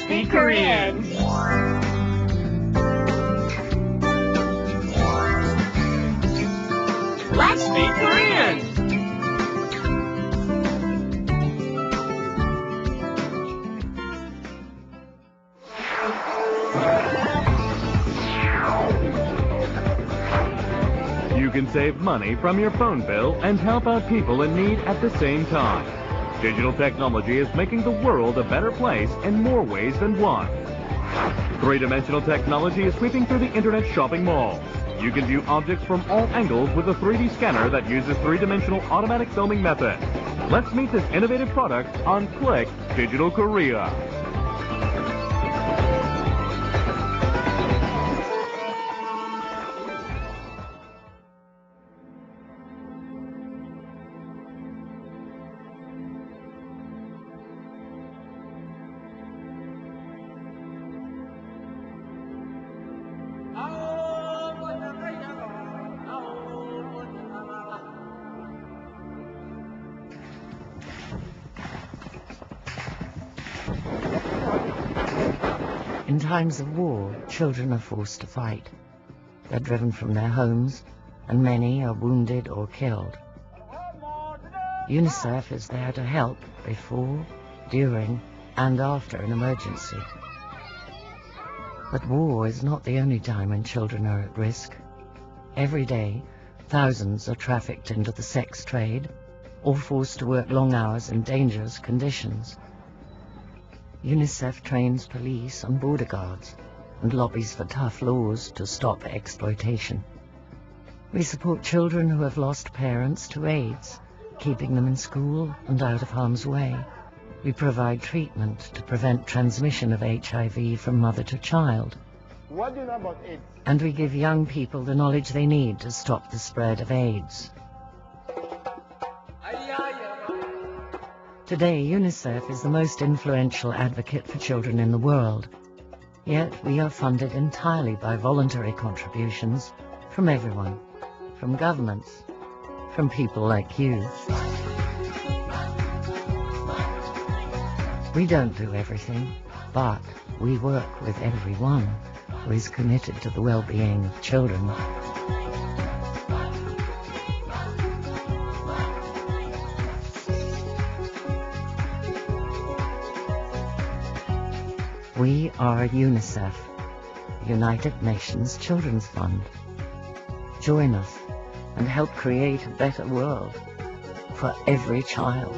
speak Korean. Let's speak Korean. You can save money from your phone bill and help out people in need at the same time. Digital technology is making the world a better place in more ways than one. Three-dimensional technology is sweeping through the internet shopping malls. You can view objects from all angles with a 3D scanner that uses three-dimensional automatic filming method. Let's meet this innovative product on Click Digital Korea. In times of war, children are forced to fight. They're driven from their homes, and many are wounded or killed. UNICEF is there to help before, during, and after an emergency. But war is not the only time when children are at risk. Every day, thousands are trafficked into the sex trade, or forced to work long hours in dangerous conditions. UNICEF trains police and border guards and lobbies for tough laws to stop exploitation. We support children who have lost parents to AIDS, keeping them in school and out of harm's way. We provide treatment to prevent transmission of HIV from mother to child. What do you know about AIDS? And we give young people the knowledge they need to stop the spread of AIDS. Today, UNICEF is the most influential advocate for children in the world. Yet, we are funded entirely by voluntary contributions from everyone, from governments, from people like you. We don't do everything, but we work with everyone who is committed to the well-being of children. We are UNICEF, United Nations Children's Fund. Join us and help create a better world for every child.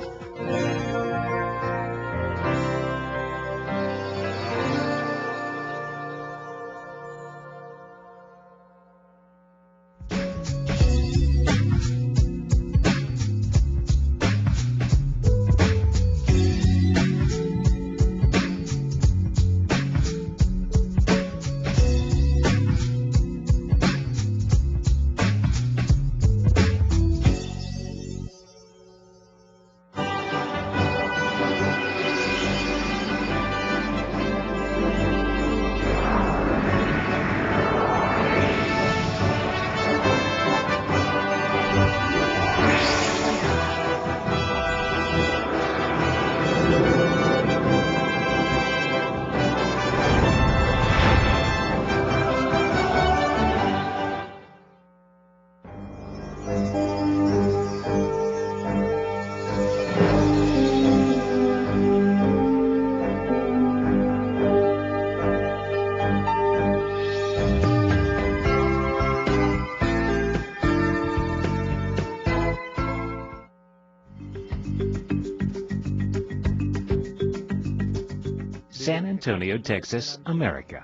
San Antonio, Texas, America.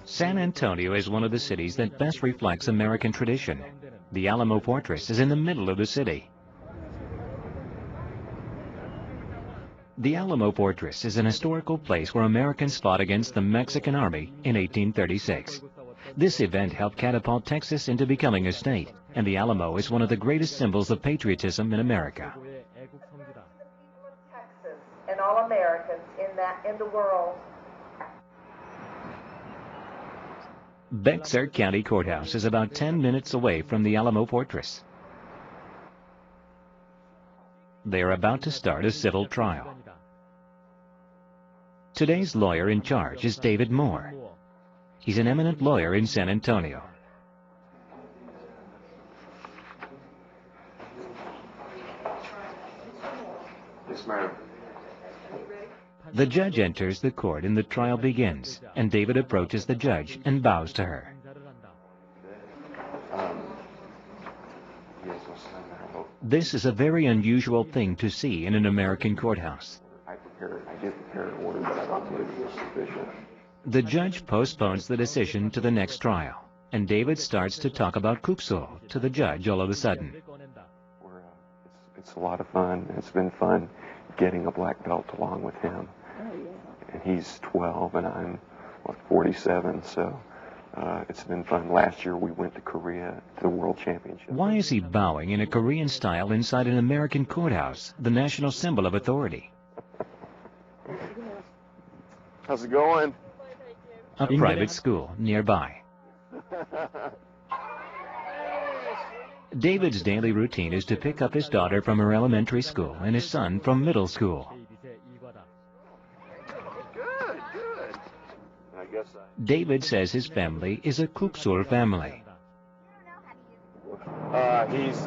San Antonio is one of the cities that best reflects American tradition. The Alamo Fortress is in the middle of the city. The Alamo Fortress is an historical place where Americans fought against the Mexican Army in 1836. This event helped catapult Texas into becoming a state, and the Alamo is one of the greatest symbols of patriotism in America. Texas and all Americans in the world. Bexar County Courthouse is about 10 minutes away from the Alamo Fortress. They are about to start a civil trial. Today's lawyer in charge is David Moore. He's an eminent lawyer in San Antonio. Yes, ma'am. The judge enters the court and the trial begins, and David approaches the judge and bows to her. Yes, what's the matter? This is a very unusual thing to see in an American courthouse. I did prepare an order, but I don't believe it was sufficient. The judge postpones the decision to the next trial, and David starts to talk about Kuksul to the judge all of a sudden. It's a lot of fun. It's been fun getting a black belt along with him. And he's 12 and I'm 47, so it's been fun. Last year we went to Korea to the World Championship. Why is he bowing in a Korean style inside an American courthouse, the national symbol of authority? How's it going? A private school nearby. David's daily routine is to pick up his daughter from her elementary school and his son from middle school. Good. I guess David says his family is a Kuksul family. he's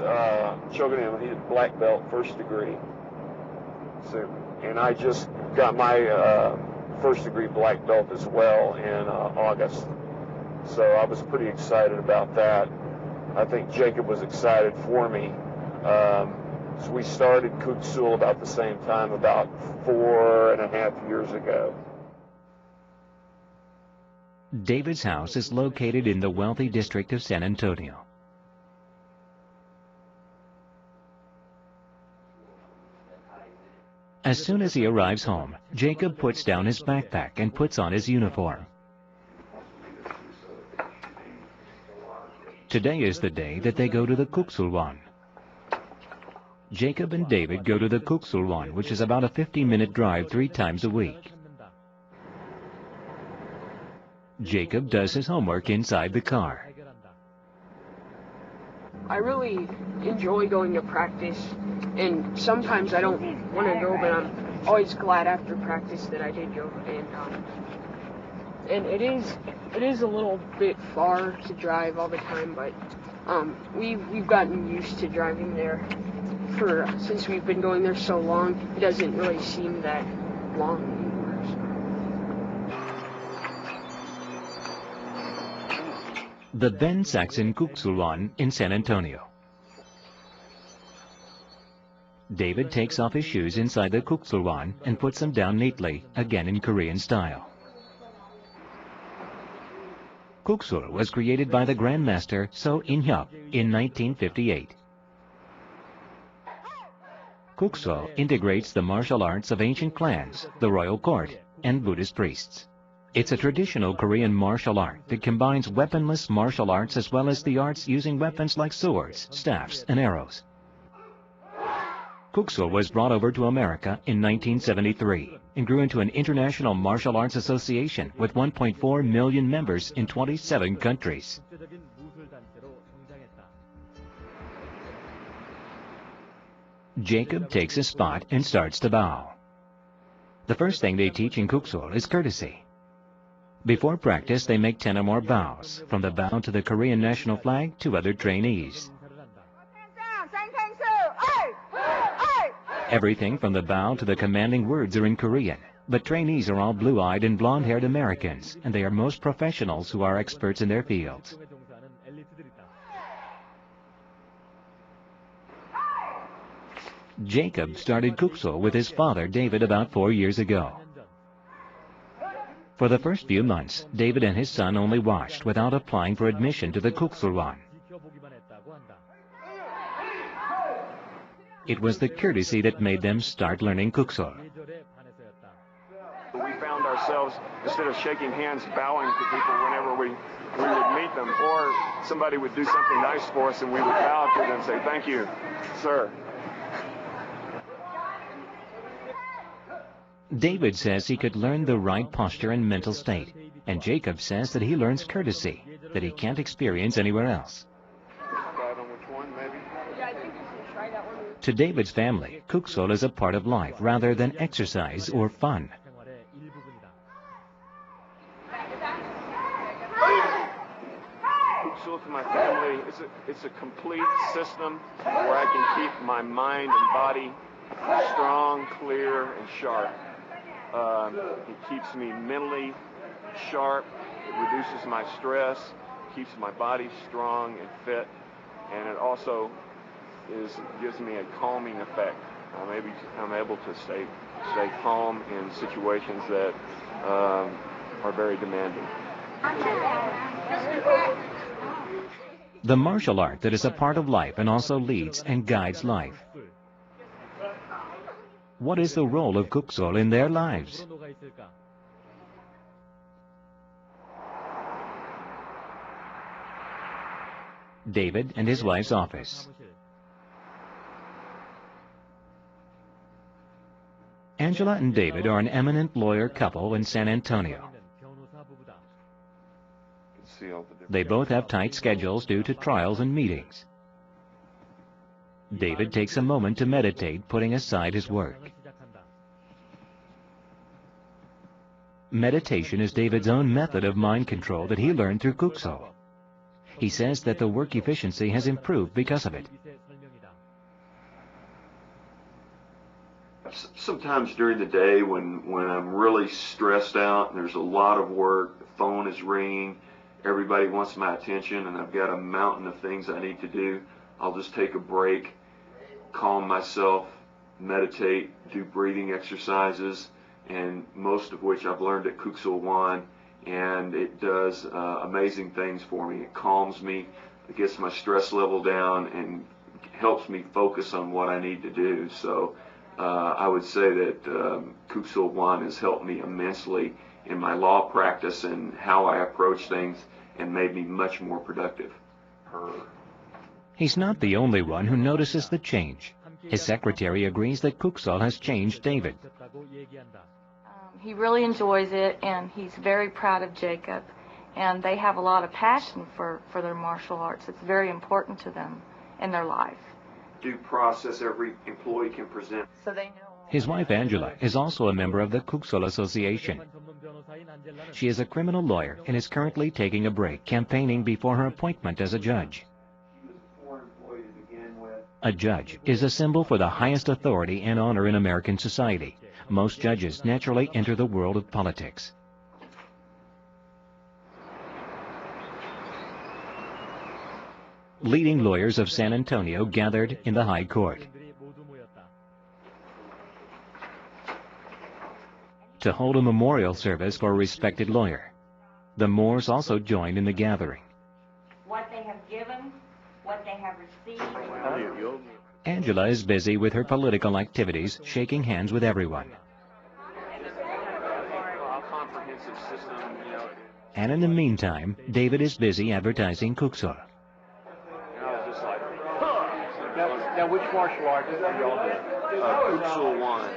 Shogunam. He's black belt, first degree. So, and I just got my first degree black belt as well in August. So I was pretty excited about that. I think Jacob was excited for me. So we started Kuksul about the same time, about 4.5 years ago. David's house is located in the wealthy district of San Antonio. As soon as he arrives home, Jacob puts down his backpack and puts on his uniform. Today is the day that they go to the Kuksulwan. Jacob and David go to the Kuksulwan, which is about a 15-minute drive 3 times a week. Jacob does his homework inside the car. I really enjoy going to practice, and sometimes I don't want to go, but I'm always glad after practice that I did go. And it is a little bit far to drive all the time, but we've gotten used to driving there. Since we've been going there so long, it doesn't really seem that long anymore. So. The Ben Saxon Kuksulwan in San Antonio. David takes off his shoes inside the Kuksulwan and puts them down neatly, again in Korean style. Kuksul was created by the Grandmaster So In-hyuk in 1958. Kuksul integrates the martial arts of ancient clans, the royal court, and Buddhist priests. It's a traditional Korean martial art that combines weaponless martial arts as well as the arts using weapons like swords, staffs, and arrows. Kuksul was brought over to America in 1973 and grew into an international martial arts association with 1.4 million members in 27 countries. Jacob takes his spot and starts to bow. The first thing they teach in Kuksul is courtesy. Before practice, they make 10 or more bows, from the bow to the Korean national flag to other trainees. Everything from the bow to the commanding words are in Korean, but trainees are all blue-eyed and blonde-haired Americans, and they are most professionals who are experts in their fields. Jacob started Kuksul with his father, David, about 4 years ago. For the first few months, David and his son only watched without applying for admission to the Kuksulwan. It was the courtesy that made them start learning Kuksul. We found ourselves, instead of shaking hands, bowing to people whenever we would meet them, or somebody would do something nice for us and we would bow to them and say, "Thank you, sir." David says he could learn the right posture and mental state, and Jacob says that he learns courtesy that he can't experience anywhere else. Yeah, I think we should try that one. To David's family, Kuksol is a part of life rather than exercise or fun. Kuksol to my family, it's a complete system where I can keep my mind and body strong, clear, and sharp. It keeps me mentally sharp, it reduces my stress, keeps my body strong and fit, and it also gives me a calming effect. I'm able to stay calm in situations that are very demanding. The martial art that is a part of life and also leads and guides life. What is the role of Kuksol in their lives? David and his wife's office. Angela and David are an eminent lawyer couple in San Antonio. They both have tight schedules due to trials and meetings. David takes a moment to meditate, putting aside his work. Meditation is David's own method of mind control that he learned through Kuksol. He says that the work efficiency has improved because of it. Sometimes during the day when I'm really stressed out and there's a lot of work, the phone is ringing, everybody wants my attention, and I've got a mountain of things I need to do, I'll just take a break, calm myself, meditate, do breathing exercises, and most of which I've learned at Kuksol Wan, and it does amazing things for me. It calms me, it gets my stress level down, and helps me focus on what I need to do. So I would say that Kuksol Wan has helped me immensely in my law practice and how I approach things, and made me much more productive. He's not the only one who notices the change. His secretary agrees that Kuksol has changed David. He really enjoys it, and he's very proud of Jacob, and they have a lot of passion for their martial arts. It's very important to them in their life. Due process every employee can present. So they know. His wife Angela is also a member of the Kuksol Association. She is a criminal lawyer and is currently taking a break, campaigning before her appointment as a judge. A judge is a symbol for the highest authority and honor in American society. Most judges naturally enter the world of politics. Leading lawyers of San Antonio gathered in the High Court to hold a memorial service for a respected lawyer. The Moors also joined in the gathering. What they have given, what they have received. Angela is busy with her political activities, shaking hands with everyone. And in the meantime, David is busy advertising Kuksol. Now, which martial art do y'all do? Kuksol Wan.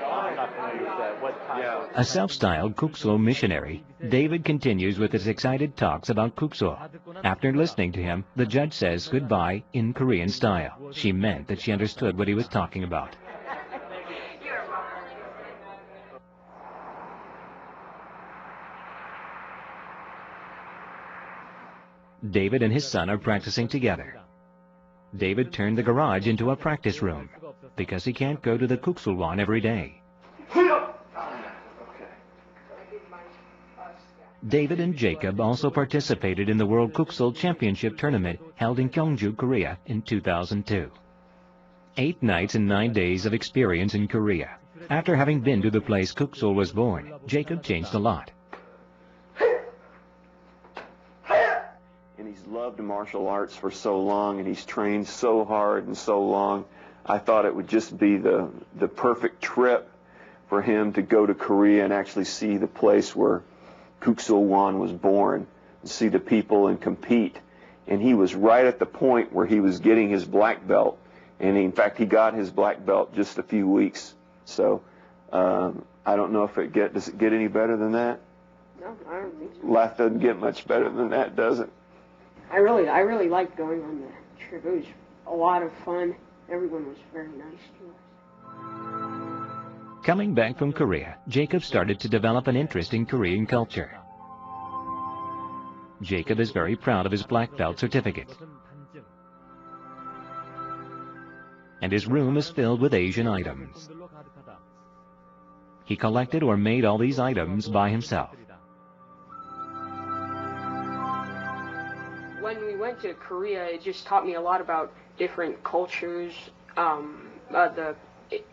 I'm not familiar with that. What type? A self-styled Kuksol missionary, David continues with his excited talks about Kuksol. After listening to him, the judge says goodbye in Korean style. She meant that she understood what he was talking about. David and his son are practicing together. David turned the garage into a practice room because he can't go to the Kuksol Wan every day. David and Jacob also participated in the World Kuksol Championship Tournament held in Gyeongju, Korea in 2002. 8 nights and 9 days of experience in Korea. After having been to the place Kuksol was born, Jacob changed a lot. And he's loved martial arts for so long, and he's trained so hard and so long. I thought it would just be the perfect trip for him to go to Korea and actually see the place where Kuksol Wan was born, and see the people and compete. And he was right at the point where he was getting his black belt, and in fact he got his black belt just a few weeks. So I don't know if does it get any better than that? No, I don't think so. Life doesn't get much better than that, does it? I really liked going on the trip. It was a lot of fun. everyone was very nice to us. Coming back from Korea, Jacob started to develop an interest in Korean culture. Jacob is very proud of his black belt certificate. And his room is filled with Asian items. He collected or made all these items by himself. When we went to Korea, it just taught me a lot about different cultures, the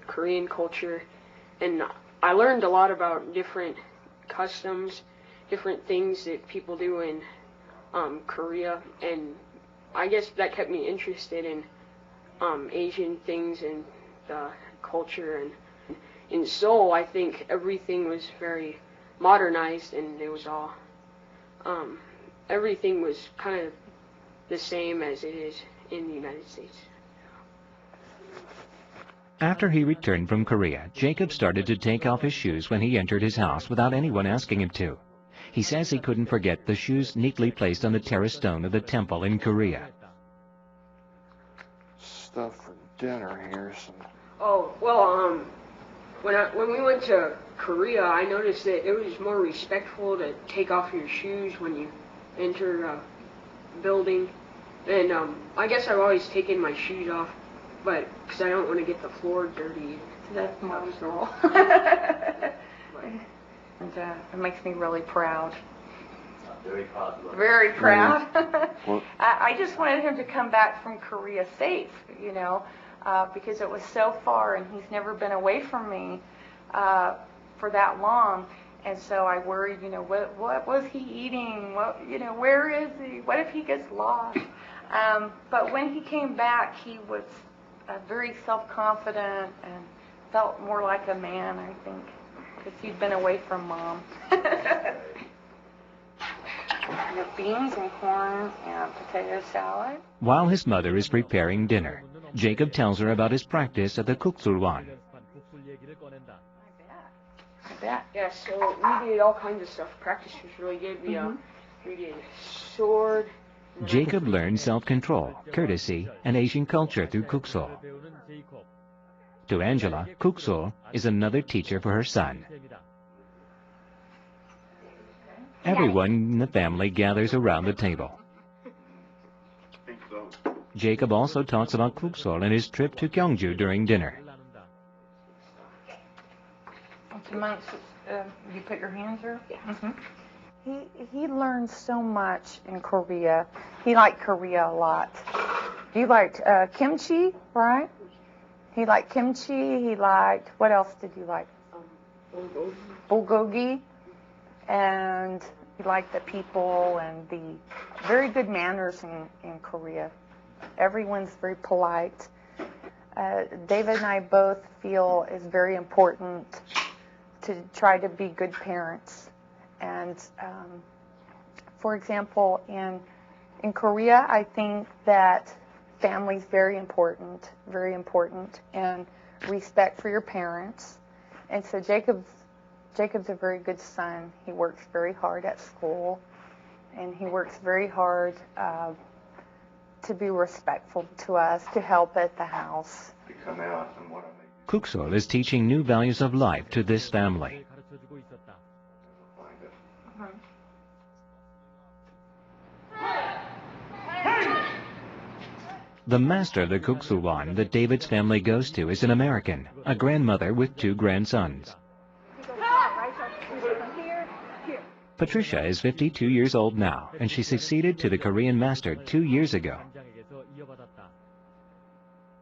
Korean culture, and I learned a lot about different customs, different things that people do in Korea, and I guess that kept me interested in Asian things and the culture. And in Seoul, I think everything was very modernized, and it was all everything was kind of the same as it is in the United States. After he returned from Korea, Jacob started to take off his shoes when he entered his house without anyone asking him to. He says he couldn't forget the shoes neatly placed on the terrace stone of the temple in Korea. Stuff for dinner here. Oh, well, when we went to Korea, I noticed that it was more respectful to take off your shoes when you enter a building. And I guess I've always taken my shoes off, but because I don't want to get the floor dirty. That's Mom's rule. And it makes me really proud. Very proud. Very proud. I just wanted him to come back from Korea safe, you know, because it was so far and he's never been away from me for that long. And so I worried, you know, what was he eating? What, you know, where is he? What if he gets lost? But when he came back, he was very self-confident and felt more like a man, I think, because he'd been away from Mom. Your beans and corn and potato salad. While his mother is preparing dinner, Jacob tells her about his practice at the Kuksulwan. I bet. Yeah, so we did all kinds of stuff. Practice was really good. We did sword. Jacob learned self-control, courtesy, and Asian culture through Kuksul. To Angela, Kuksul is another teacher for her son. Everyone in the family gathers around the table. Jacob also talks about Kuksul and his trip to Gyeongju during dinner. You put your hands there? Yeah. Mm-hmm. He learned so much in Korea. He liked Korea a lot. You liked kimchi, right? He liked kimchi. He liked, what else did you like? Bulgogi. And he liked the people and the very good manners in Korea. Everyone's very polite. David and I both feel it's very important to try to be good parents. And for example, in Korea, I think that family's very important, and respect for your parents. And so Jacob's a very good son. He works very hard at school, and he works very hard to be respectful to us, to help at the house. Kuksul is teaching new values of life to this family. The master of the Kuksulwan that David's family goes to is an American, a grandmother with 2 grandsons. Patricia is 52 years old now, and she succeeded to the Korean master 2 years ago.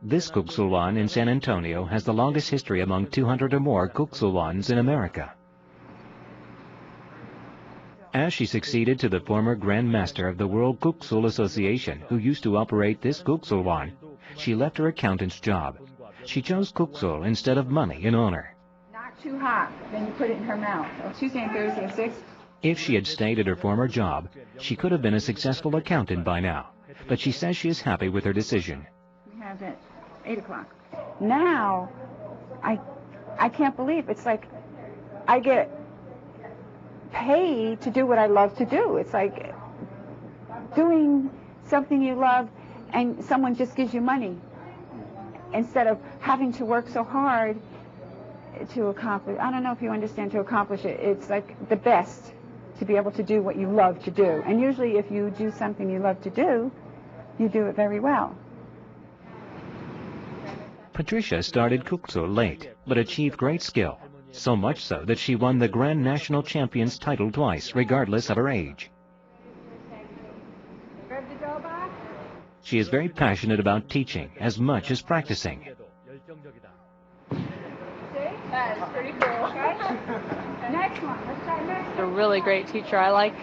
This Kuksulwan in San Antonio has the longest history among 200 or more Kuksulwans in America. As she succeeded to the former Grand Master of the World Kuksul Association, who used to operate this Kuksulwan, she left her accountant's job. She chose Kuksul instead of money in honor. Not too hot, then you put it in her mouth. Tuesday and Thursday at 6. If she had stayed at her former job, she could have been a successful accountant by now. But she says she is happy with her decision. We have it 8 o'clock. Now, I can't believe it's like I get paid to do what I love to do. It's like doing something you love and someone just gives you money. instead of having to work so hard to accomplish. I don't know if you understand, to accomplish it. It's like the best to be able to do what you love to do. And usually if you do something you love to do, you do it very well. Patricia started Kuksul late, but achieved great skill, so much so that she won the Grand National Champion's title twice, regardless of her age. She is very passionate about teaching as much as practicing. That is pretty cool, okay? Next one. Let's try next one. A really great teacher. I like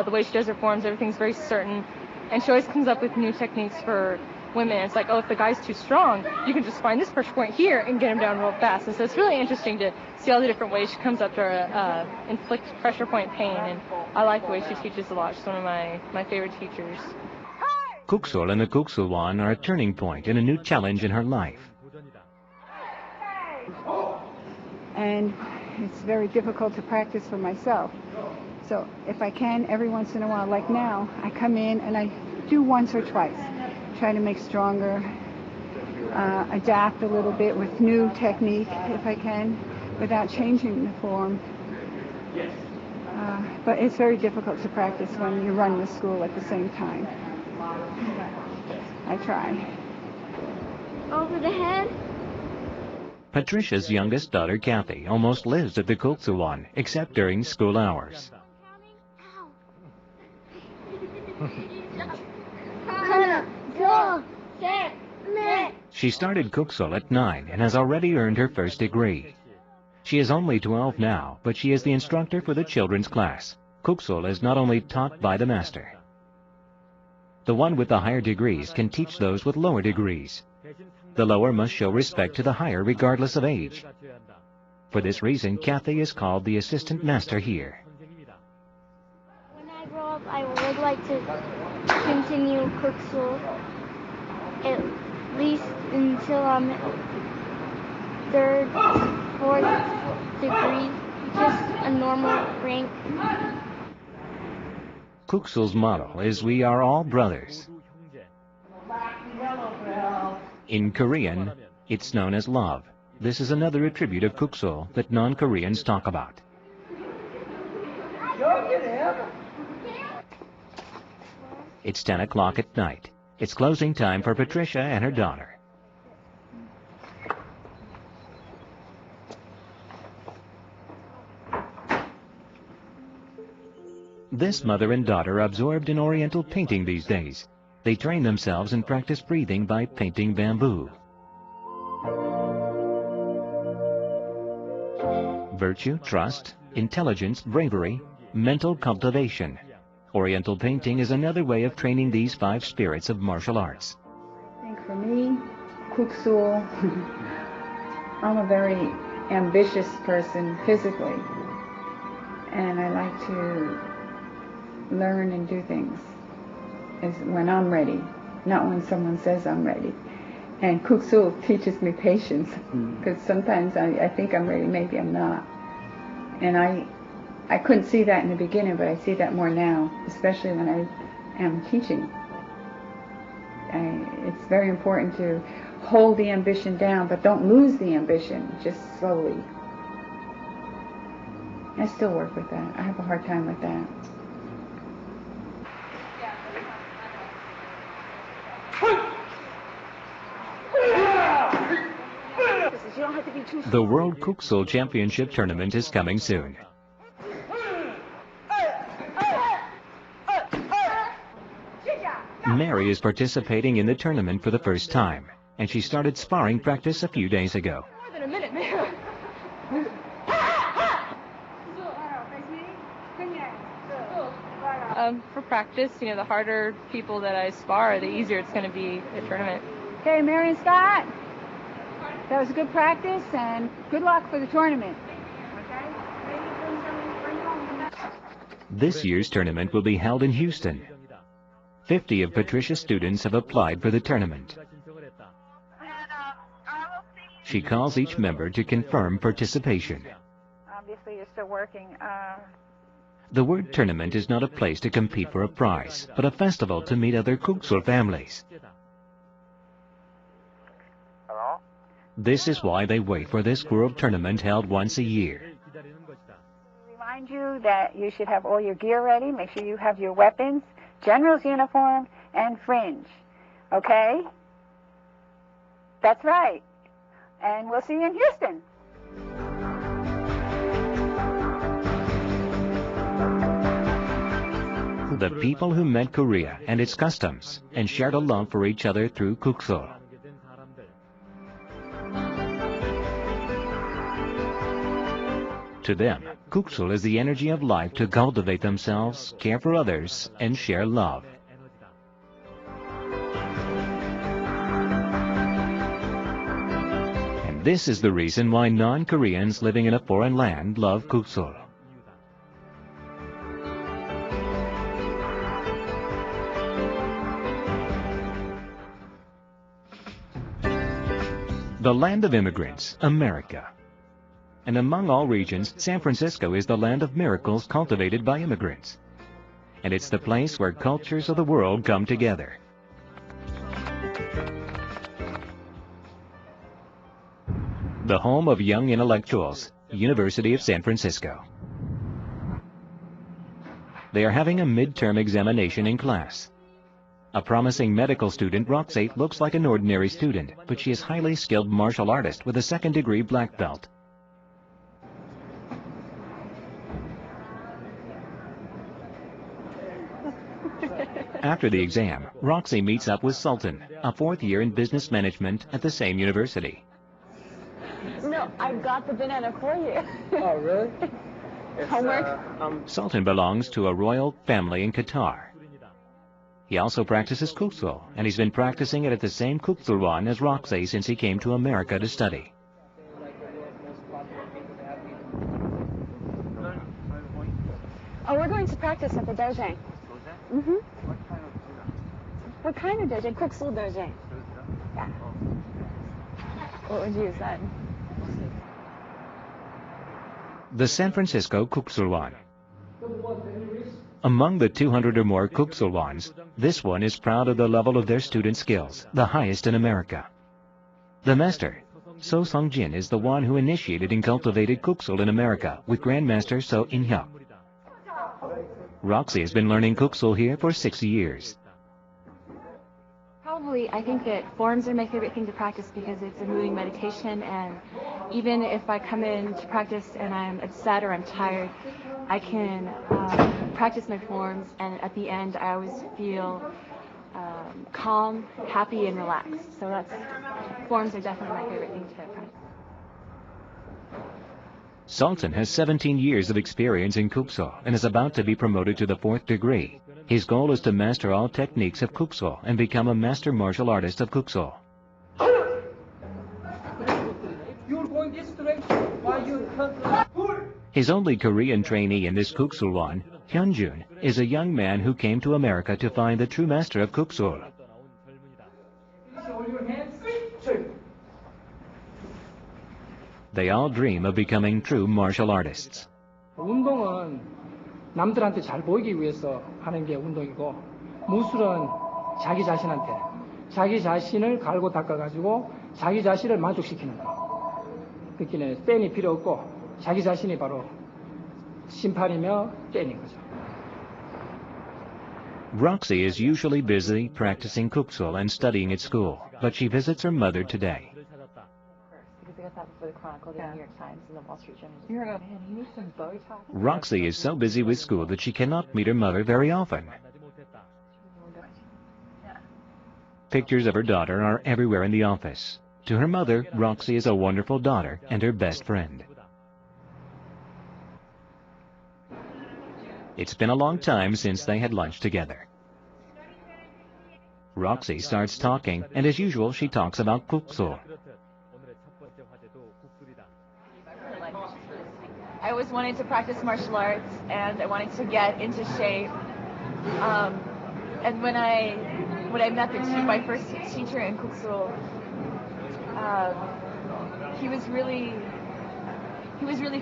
the way she does her forms. Everything's very certain. And she always comes up with new techniques for women. It's like, oh, if the guy's too strong, you can just find this pressure point here and get him down real fast. And so it's really interesting to see all the different ways she comes up to inflict pressure point pain. And I like the way she teaches a lot. She's one of my favorite teachers. Kuksul and the Kuksulwan are a turning point in a new challenge in her life. And it's very difficult to practice for myself. So if I can, every once in a while, like now, I come in and I do once or twice. Try to make stronger, adapt a little bit with new technique if I can, without changing the form. But it's very difficult to practice when you run the school at the same time. I try. Over the head. Patricia's youngest daughter, Kathy, almost lives at the Kuksulwan, except during school hours. She started Kuksul at 9 and has already earned her first degree. She is only 12 now, but she is the instructor for the children's class. Kuksul is not only taught by the master. The one with the higher degrees can teach those with lower degrees. The lower must show respect to the higher regardless of age. For this reason, Kathy is called the assistant master here. When I grow up, I would like to continue Kuksul at least until I'm third, fourth degree, just a normal rank. Kuksul's motto is, "We are all brothers." In Korean, it's known as love. This is another attribute of Kuksul that non-Koreans talk about. It's 10 o'clock at night. It's closing time for Patricia and her daughter. This mother and daughter are absorbed in Oriental painting these days. They train themselves and practice breathing by painting bamboo. Virtue, trust, intelligence, bravery, mental cultivation. Oriental painting is another way of training these 5 spirits of martial arts. I think for me, Kuksul, I'm a very ambitious person physically, and I like to learn and do things when I'm ready, not when someone says I'm ready. And Kuksul teaches me patience, because sometimes I think I'm ready, maybe I'm not. And I couldn't see that in the beginning, but I see that more now, especially when I am teaching. It's very important to hold the ambition down, but don't lose the ambition, just slowly. I still work with that. I have a hard time with that. The World Kuksul Championship Tournament is coming soon. Mary is participating in the tournament for the first time, and she started sparring practice a few days ago. More than a minute, man. For practice, you know, the harder people that I spar, the easier it's going to be at tournament. Okay, Mary and Scott, that was a good practice, and good luck for the tournament. This year's tournament will be held in Houston. 50 of Patricia's students have applied for the tournament. She calls each member to confirm participation. Obviously, you're still working. The word tournament is not a place to compete for a prize, but a festival to meet other Kuksul families. Hello? This is why they wait for this world tournament held once a year. Remind you that you should have all your gear ready. Make sure you have your weapons, general's uniform, and fringe. Okay? That's right. And we'll see you in Houston. The people who met Korea and its customs and shared a love for each other through Kuksul. To them, Kuksul is the energy of life to cultivate themselves, care for others, and share love. And this is the reason why non-Koreans living in a foreign land love Kuksul. The land of immigrants, America. And among all regions, San Francisco is the land of miracles cultivated by immigrants. And it's the place where cultures of the world come together. The home of young intellectuals, University of San Francisco. They are having a midterm examination in class. A promising medical student, Roxy, looks like an ordinary student, but she is a highly skilled martial artist with a second-degree black belt. After the exam, Roxy meets up with Sultan, a fourth year in business management at the same university. No, I've got the banana for you. Oh, really? Homework? Sultan belongs to a royal family in Qatar. He also practices Kuksul, and he's been practicing it at the same Kuksulwan as Roxy since he came to America to study. Oh, we're going to practice at the dojo. Mm-hmm. What kind of dojo? Kuksul dojo. Yeah. What would you have said? The San Francisco Kuksulwan. Among the 200 or more Kuksulwans, this one is proud of the level of their student skills, the highest in America. The master, So Sung-jin, is the one who initiated and cultivated Kuksul in America with Grandmaster So In-hyuk. Roxy has been learning Kuksul here for 6 years. Probably, I think that forms are my favorite thing to practice because it's a moving meditation, and even if I come in to practice and I'm upset or I'm tired, I can practice my forms, and at the end I always feel calm, happy, and relaxed. So forms are definitely my favorite thing to practice. Sultan has 17 years of experience in Kuksul and is about to be promoted to the 4th degree. His goal is to master all techniques of Kuksul and become a master martial artist of Kuksul. You're going this direction. Why you can't? His only Korean trainee in this Kuksulwan, Hyunjun, is a young man who came to America to find the true master of Kuksul. They all dream of becoming true martial artists. 운동은 남들한테 잘 보이기 위해서 하는 게 운동이고, 무술은 자기 자신한테 자기 자신을 갈고 닦아가지고 자기 자신을 만족시키는 거. 그러니까 팬이 필요 없고 자기 자신이 바로 심판이며 팬인 거죠. Roxy is usually busy practicing Kuksul and studying at school, but she visits her mother today. Roxy is so busy with school that she cannot meet her mother very often. Pictures of her daughter are everywhere in the office. To her mother, Roxy is a wonderful daughter and her best friend. It's been a long time since they had lunch together. Roxy starts talking, and as usual, she talks about Kuksul. I always wanted to practice martial arts, and I wanted to get into shape. And when I met my first teacher in Kuksul, he was really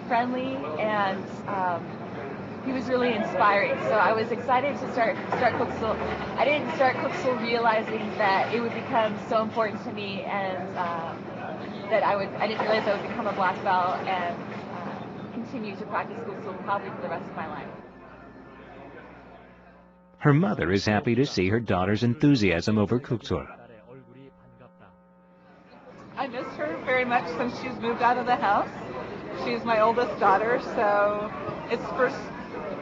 friendly, and he was really inspiring. So I was excited to start Kuksul. I didn't start Kuksul realizing that it would become so important to me, and that I didn't realize I would become a black belt and continue to practice kuksul probably for the rest of my life. Her mother is happy to see her daughter's enthusiasm over kuksul. I miss her very much since she's moved out of the house. She's my oldest daughter, so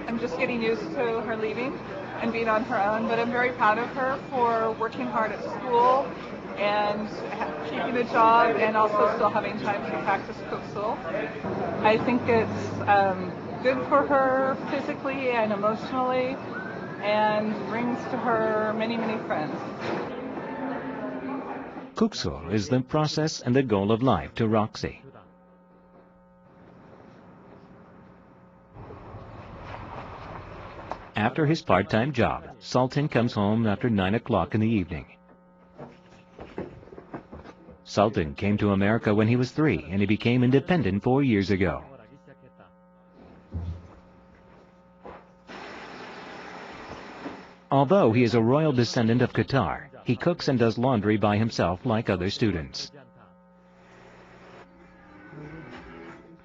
I'm just getting used to her leaving and being on her own, but I'm very proud of her for working hard at school and keeping a job and also still having time to practice kuksul. I think it's good for her physically and emotionally and brings to her many, many friends. Kuksul is the process and the goal of life to Roxy. After his part-time job, Sultan comes home after 9 o'clock in the evening. Sultan came to America when he was 3 and he became independent 4 years ago. Although he is a royal descendant of Qatar, he cooks and does laundry by himself like other students.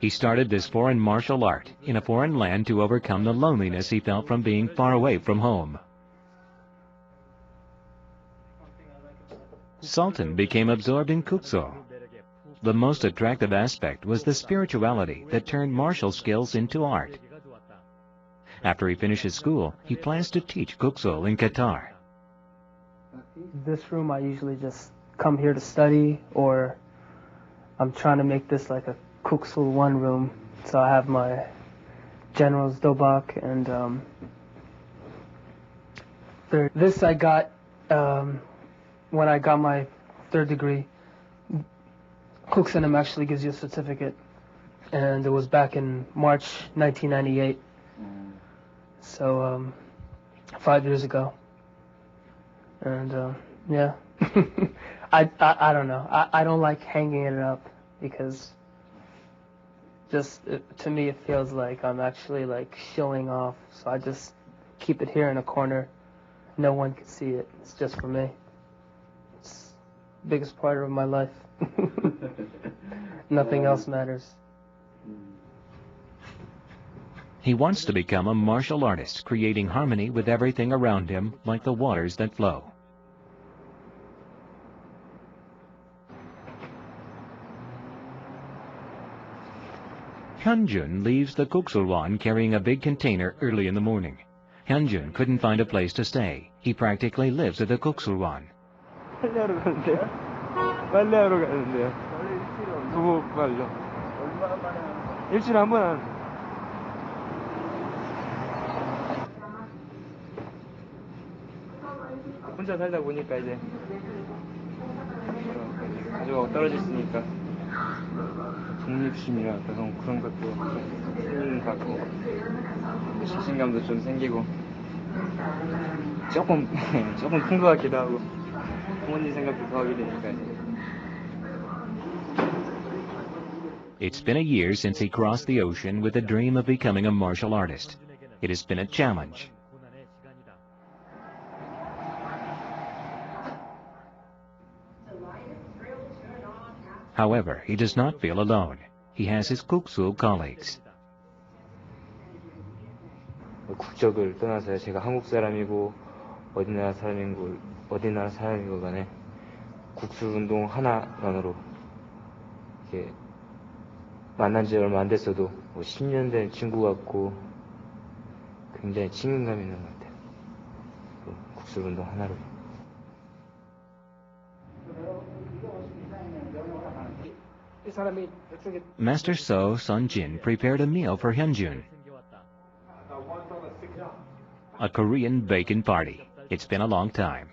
He started this foreign martial art in a foreign land to overcome the loneliness he felt from being far away from home. Sultan became absorbed in kuksul. The most attractive aspect was the spirituality that turned martial skills into art. After he finishes school, he plans to teach kuksul in Qatar. This room I usually just come here to study, or I'm trying to make this like a kuksul 1 room. So I have my generals dobak and this I got when I got my 3rd degree. Kuksanam actually gives you a certificate, and it was back in March 1998. So 5 years ago. And yeah, I don't know. I don't like hanging it up because to me it feels like I'm actually like showing off. So I just keep it here in a corner. No one can see it. It's just for me. It's the biggest part of my life. Nothing else matters. He wants to become a martial artist, creating harmony with everything around him like the waters that flow. Hyunjun leaves the kuksulwan carrying a big container early in the morning. Hyunjun couldn't find a place to stay. He practically lives at the kuksulwan. 빨래하러 가는데요? 빨래하러 가는데요? 부부 빨려. 일주일에 한 번. 혼자 살다 보니까 이제 가족하고 떨어졌으니까 독립심이라 그런 것도 좀 갖고 자신감도 좀 생기고 조금 풍부하기도 하고 부모님 생각도 더 하게 되니까. It's been a year since he crossed the ocean with the dream of becoming a martial artist. It has been a challenge. However, he does not feel alone. He has his kuksul colleagues. 국적을 떠나서 제가 한국 사람이고 어디 나라 사람이고 간에 국술 운동 하나만으로 이렇게 만난 지 얼마 안 됐어도 10년 된 친구 같고 굉장히 친근감 있는 것 같아요. 국술 운동 하나로. Master So Sun-jin prepared a meal for Hyunjun. A Korean bacon party. It's been a long time.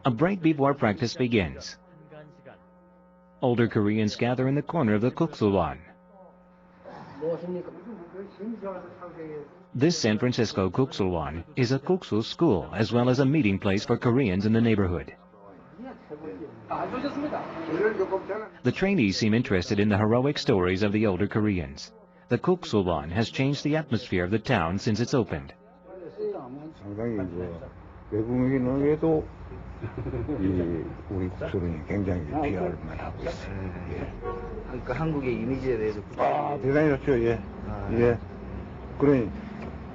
A break before practice begins. Older Koreans gather in the corner of the kuksulwan. This San Francisco kuksulwan is a kuksul school as well as a meeting place for Koreans in the neighborhood. The trainees seem interested in the heroic stories of the older Koreans. The kuksulwan has changed the atmosphere of the town since it's opened. 상당히 외국인에게도 이 우리 국소론이 굉장히 비하할 만하고 있어요. 예. 그 한국의 이미지에 대해서 대단히 좋죠. 예. 예. 그러니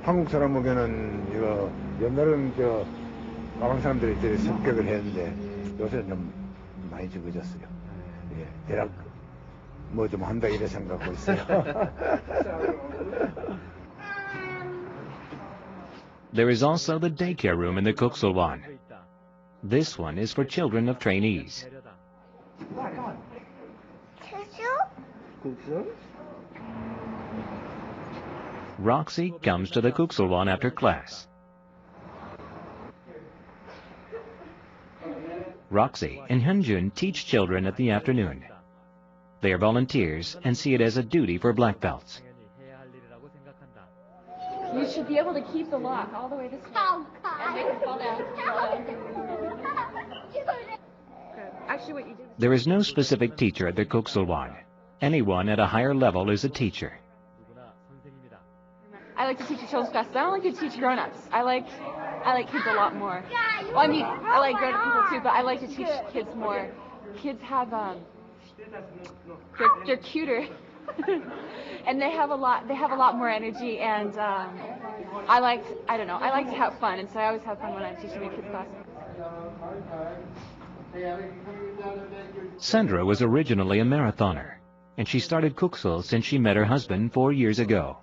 한국 사람 보면은 이거 옛날에는 저 가방 사람들이 이제 습격을 했는데 요새는 좀 많이 적어졌어요. 예. 대략 뭐 좀 한다 이래 생각하고 있어요. There is also the daycare room in the Kuksulwan. This one is for children of trainees. Roxy comes to the Kuksulwan after class. Roxy and Hyunjun teach children at the afternoon. They are volunteers and see it as a duty for black belts. You should be able to keep the lock all the way this way. Oh, God. And make it fall down. Actually, what you did... There is no specific teacher at the Kuksulwan. Anyone at a higher level is a teacher. I like to teach children's classes. I don't like to teach grown-ups. I like kids a lot more. Well, I mean, I like grown-up people too, but I like to teach kids more. Kids have they're cuter. And they have a lot more energy, and I like to have fun, and so I always have fun when I'm teaching my kids classes. Sandra was originally a marathoner, and she started Kuksul since she met her husband 4 years ago.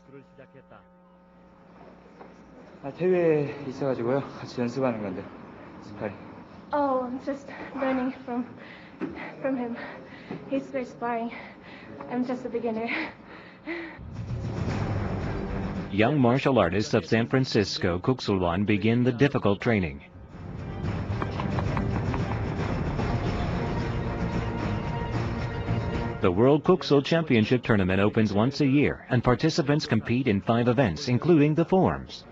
대회에 있어가지고요. 같이 연습하는 건데. 스파링. Oh, I'm just learning from him. He's very sparring. I'm just a beginner. Young martial artists of San Francisco Kuksulwan begin the difficult training. The World Kuksul Championship Tournament opens once a year, and participants compete in 5 events, including the forms.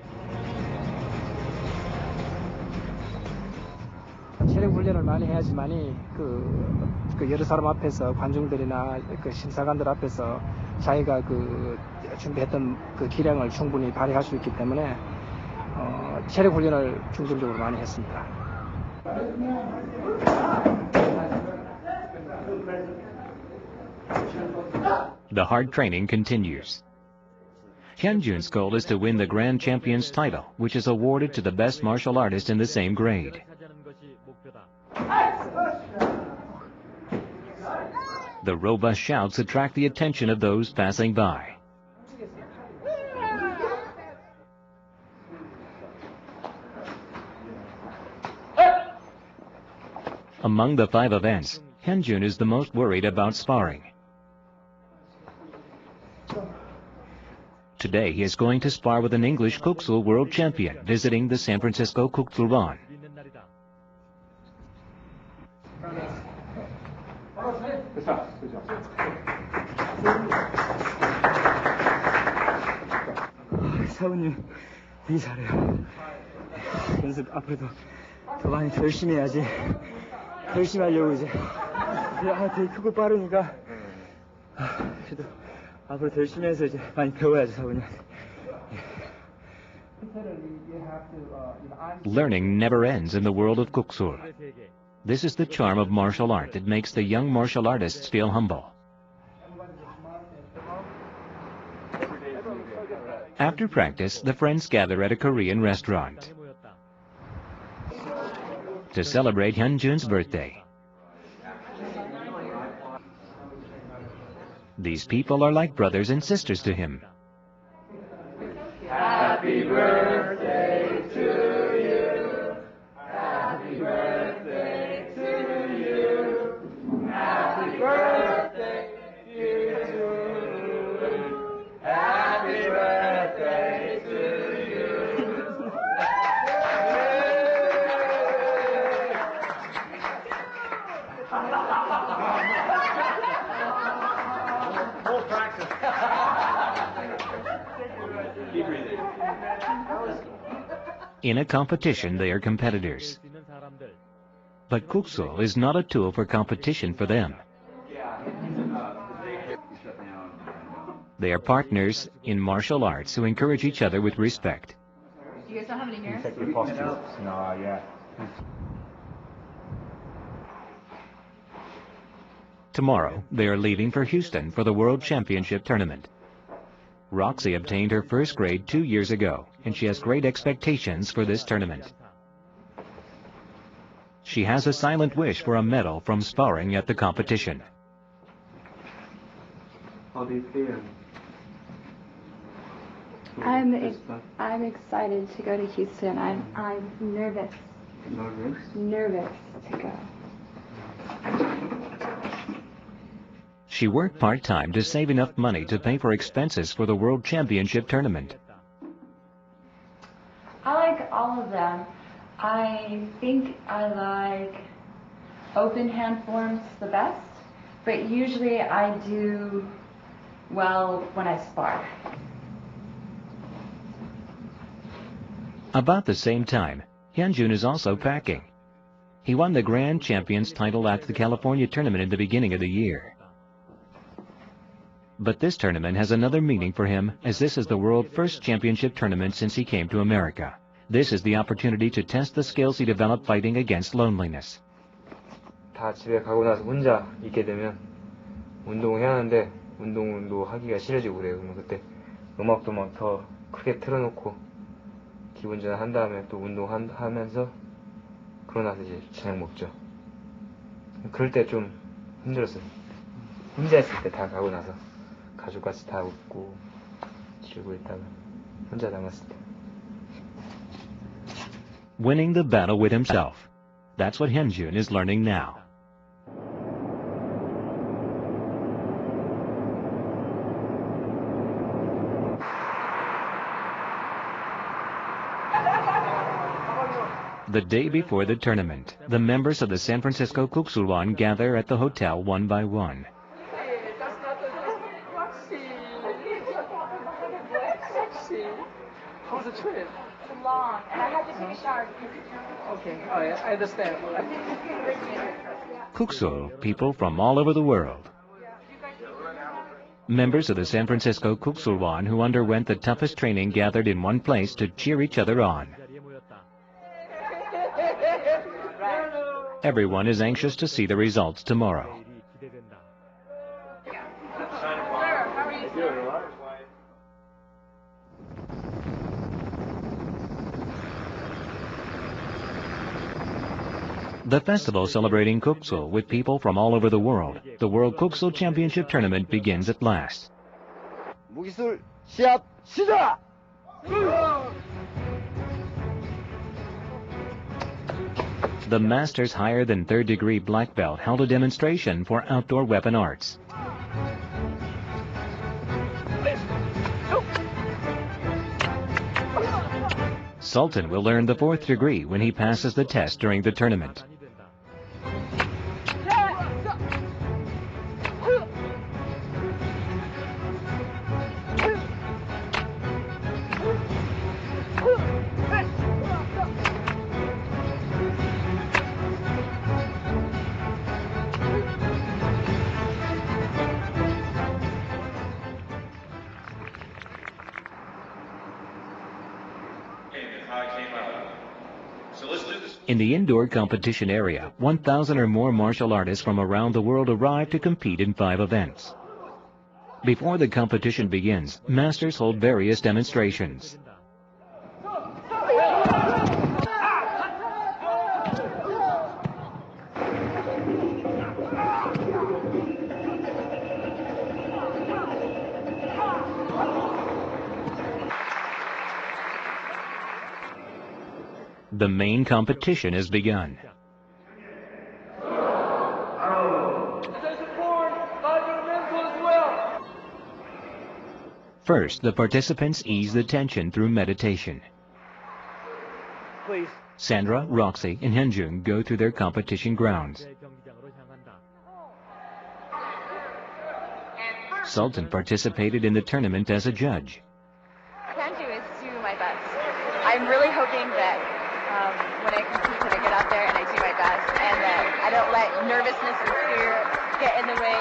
체력 훈련을 많이 해야지만이 그 여러 사람 앞에서 관중들이나 그 심사관들 앞에서 자기가 그 준비했던 그 기량을 충분히 발휘할 수 있기 때문에 체력 훈련을 중점적으로 많이 했습니다. The hard training continues. Hyunjun's goal is to win the Grand Champion's title, which is awarded to the best martial artist in the same grade. The robust shouts attract the attention of those passing by. Among the 5 events, Hyunjun is the most worried about sparring. Today he is going to spar with an English Kuksul world champion visiting the San Francisco Kuksulwan. 사부님 되게 잘해요. 연습 앞으로도 더 많이 더 열심히 해야지. 더 열심히 하려고 이제. 되게 크고 빠르니까. 그래도 앞으로 더 열심히 해서 이제 많이 배워야지 사부님. Learning never ends in the world of Kuksul. This is the charm of martial art that makes the young martial artists feel humble. After practice, the friends gather at a Korean restaurant to celebrate Hyunjun's birthday. These people are like brothers and sisters to him. Happy birthday to you. Happy birthday to you. Happy birthday, dear June. Happy birthday to you. Full practice. Keep breathing. In a competition, they are competitors. But Kuksul is not a tool for competition for them. They are partners in martial arts who encourage each other with respect. Do you guys not have any hair? Tomorrow, they are leaving for Houston for the World Championship Tournament. Roxy obtained her first grade 2 years ago, and she has great expectations for this tournament. She has a silent wish for a medal from sparring at the competition. How do you feel? I'm excited to go to Houston. I'm nervous. Nervous? Nervous to go. She worked part-time to save enough money to pay for expenses for the World Championship Tournament. I like all of them. I think I like open hand forms the best, but usually I do well when I spar. About the same time, Hyunjun is also packing. He won the Grand Champions title at the California tournament in the beginning of the year. But this tournament has another meaning for him, as this is the world's first championship tournament since he came to America. This is the opportunity to test the skills he developed fighting against loneliness. 다 집에 가고 나서 혼자 있게 되면 운동을 해야 하는데 운동도 하기가 싫어지고 그래요. 그러면 그때 음악도 막 더 크게 틀어놓고 기분 전환한 다음에 또 운동하면서 그러고 나서 이제 저녁 먹죠. 그럴 때 좀 힘들었어요. 혼자 있을 때 다 가고 나서 가족같이 다 웃고 즐고 있다가 혼자 남았을 때. Winning the battle with himself. That's what Hyunjun is learning now. The day before the tournament, the members of the San Francisco Kuksulwan gather at the hotel one by one. How's the trip? It's long, and I had to take a shower. Okay, I understand. Kuksul, people from all over the world. Members of the San Francisco Kuksulwan who underwent the toughest training gathered in one place to cheer each other on. Everyone is anxious to see the results tomorrow. The festival celebrating Kuksul with people from all over the world, the World Kuksul Championship Tournament begins at last. 무기술 시합 시작! The masters higher than third-degree black belt held a demonstration for outdoor weapon arts. Sultan will earn the fourth degree when he passes the test during the tournament. In the indoor competition area, 1,000 or more martial artists from around the world arrive to compete in 5 events. Before the competition begins, masters hold various demonstrations. The main competition has begun. First, the participants ease the tension through meditation. Please. Sandra, Roxy, and Hyunjun go through their competition grounds. Sultan participated in the tournament as a judge. What I can do is do my best. I'm really hoping that when I compete, that I get out there and I do my best, and that I don't let nervousness and fear get in the way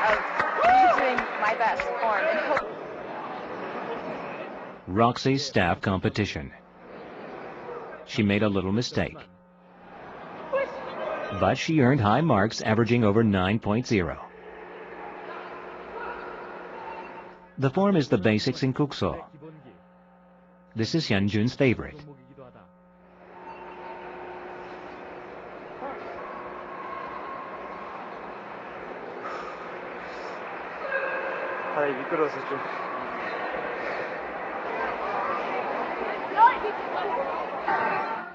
of me doing my best form. And hope. Roxy's staff competition. She made a little mistake, but she earned high marks, averaging over 9.0. The form is the basics in Kukso. This is Hyunjun's favorite.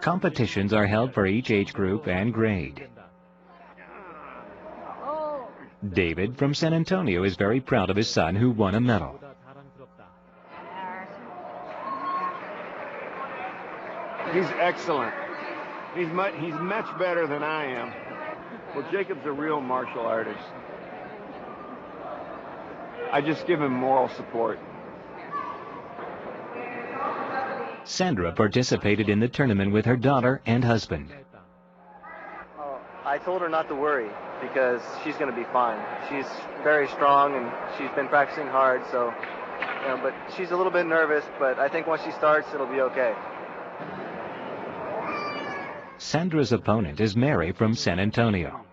Competitions are held for each age group and grade. David from San Antonio is very proud of his son who won a medal. He's excellent. He's much better than I am. Well, Jacob's a real martial artist. I just give him moral support. Sandra participated in the tournament with her daughter and husband. I told her not to worry because she's going to be fine. She's very strong and she's been practicing hard, so, but she's a little bit nervous, but I think once she starts, it'll be okay. Sandra's opponent is Mary from San Antonio.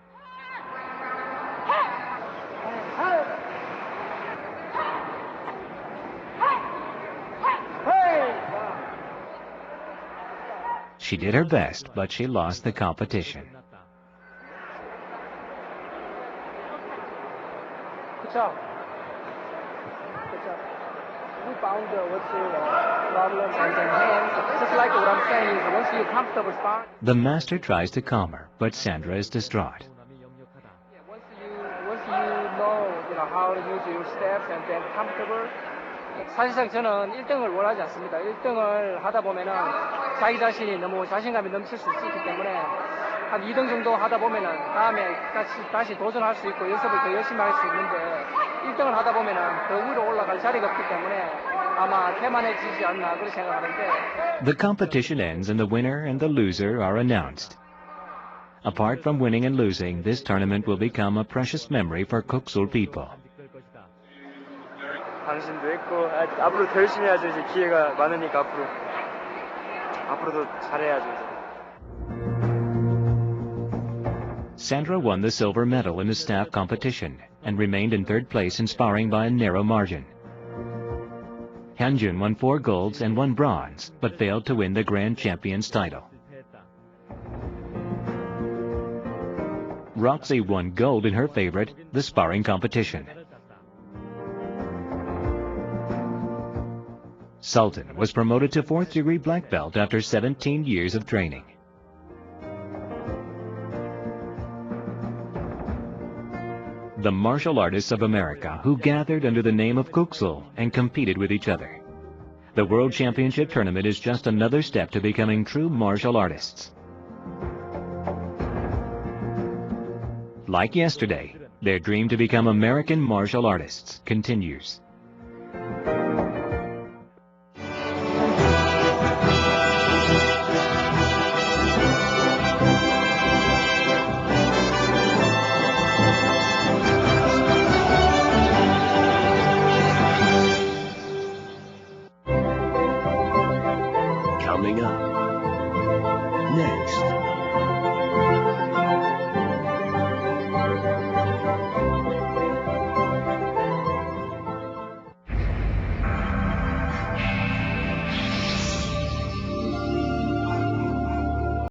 She did her best, but she lost the competition. Good job. Good job. You found what's your problems and hands. Just like what I'm saying is once you're comfortable start. The master tries to calm her, but Sandra is distraught. Once you know how to use your steps and then comfortable. 사실상 저는 1등을 원하지 않습니다. 1등을 하다 보면은 자기 자신이 너무 자신감이 넘칠 수 있기 때문에 한 2등 정도 하다 보면은 다음에 다시 도전할 수 있고 연습을 더 열심히 할 수 있는데 1등을 하다 보면은 더 위로 올라갈 자리가 없기 때문에 아마 태만해지지 않나 그렇게 생각하는데. The competition ends and the winner and the loser are announced. Apart from winning and losing, this tournament will become a precious memory for Kuksul people. 당신도 했고 앞으로 더 열심히 해야죠. 이제 기회가 많으니까 앞으로도 잘해야죠. Sandra won the silver medal in the staff competition and remained in third place in sparring by a narrow margin. Hyunjun won 4 golds and 1 bronze, but failed to win the Grand Champions title. Roxy won gold in her favorite, the sparring competition. Sultan was promoted to 4th degree black belt after 17 years of training. The martial artists of America who gathered under the name of Kuksul and competed with each other. The World Championship Tournament is just another step to becoming true martial artists. Like yesterday, their dream to become American martial artists continues.